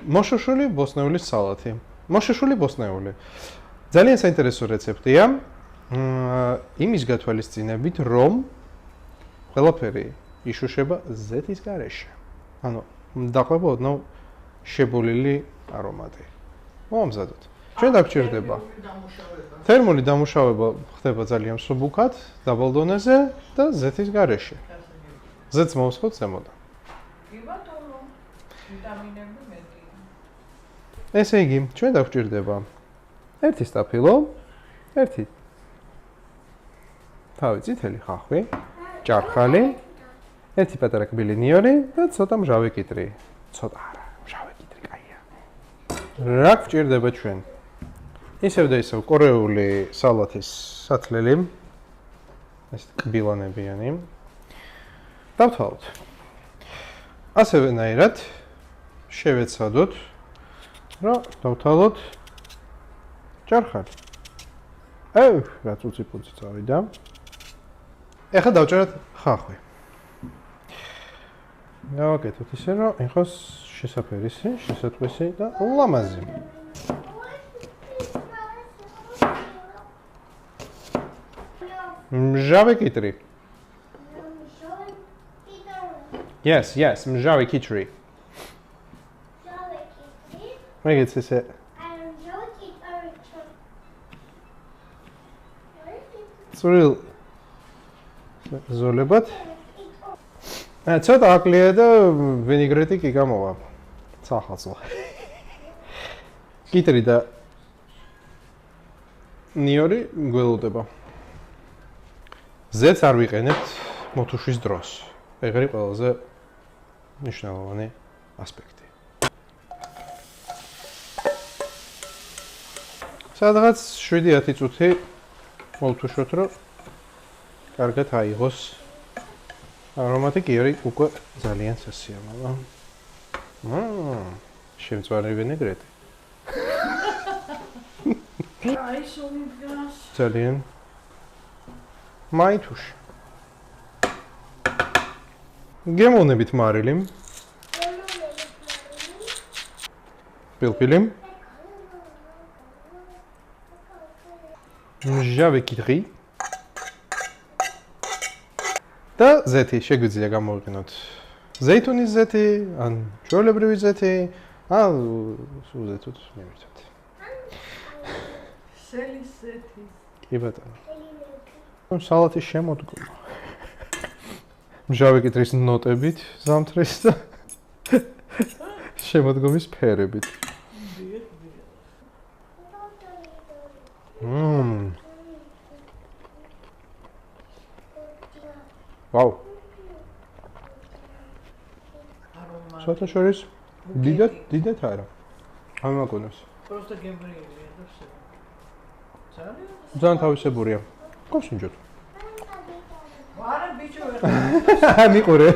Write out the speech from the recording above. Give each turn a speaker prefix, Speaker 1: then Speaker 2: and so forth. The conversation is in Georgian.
Speaker 1: მოშოშული ბოსნეულის სალათი. მოშოშული ბოსნეული. ძალიან საინტერესო რეცეპტია. იმის გათვალისწინებით, რომ ყველაფერი იშუშება ზეთის გარეშე. ანუ დაყვება ოდნავ შებოლილი არომატი. მომზადოთ. ჩვენ დაგჭირდება. თერმული დამუშავება ხდება ძალიან მსუბუქად, დაბალ დონეზე და ზეთის გარეშე. ზეთს მოვსხოთ ზემოდან.
Speaker 2: ვიტამინები მეტი.
Speaker 1: ესე იგი, ჩვენ დაგჭირდება ერთი სტაფილო, ერთი თავი წითელი ხახვი, ჭარხალი, ერთი პატარა კბილინიორი და ცოტა მჟავე კიტრი. ცოტა არა, მჟავე კიტრი კაია. რა გჭირდება ჩვენ? ისევ და ისევ კორეული სალათის სათლელი. ეს კბილანებიანი. დავთვალოთ. ასევენაირად შევეცადოთ, რომ დავთვალოთ ჭარხალი. რაც უცი-ფუცი წავიდა. ეხლა დავჭეროთ ხახვი. გავაკეთოთ ისე, რომ იყოს შესაფერისი, შესატყვისი და ლამაზი. მჟავე კიტრი. Yes, მჟავე კიტრი. მაგეც ესე. წვრილ ზოლებად. ცოტა აკლია და ვინიგრეტი კი გამოვა. სახალხო. კიტრი და ნიორი გველოდება. ზეთს არ ვიყენებთ მოთუშვის დროს. ეგ არის ყველაზე მნიშვნელოვანი ასპექტი. სადღაც 7-10 წუთი მოვთუშოთ, რომ კარგად აიღოს არომატი, კი არის უკვე ძალიან სასიამოვნო. შემწვარი ვინეგრეტი.
Speaker 2: აი შევიდგას.
Speaker 1: ძალიან მაითუში. გემოვნებით მარილი. პილპილი. მჟავე კიტრი. და ზეთი შეგვიძლია გამოვიყენოთ. ზეითუნის ზეთი, ან ჩვეულებრივი ზეთი, ან უზეთოთ მივიცოთ.
Speaker 2: სელის ზეთი.
Speaker 1: კი ბატონო. სალათის შემოდგომა. მჟავე კიტრის ნოტებით ზამთრის და შემოდგომის ფერებით. ვაუ. სოთა შორის დიდად არა. ამაკონებს.
Speaker 2: Просто გემრიელია და все.
Speaker 1: ძალიან თავისებურია. გავსინჯოთ.
Speaker 2: არა ბიჭო,
Speaker 1: მიყურე.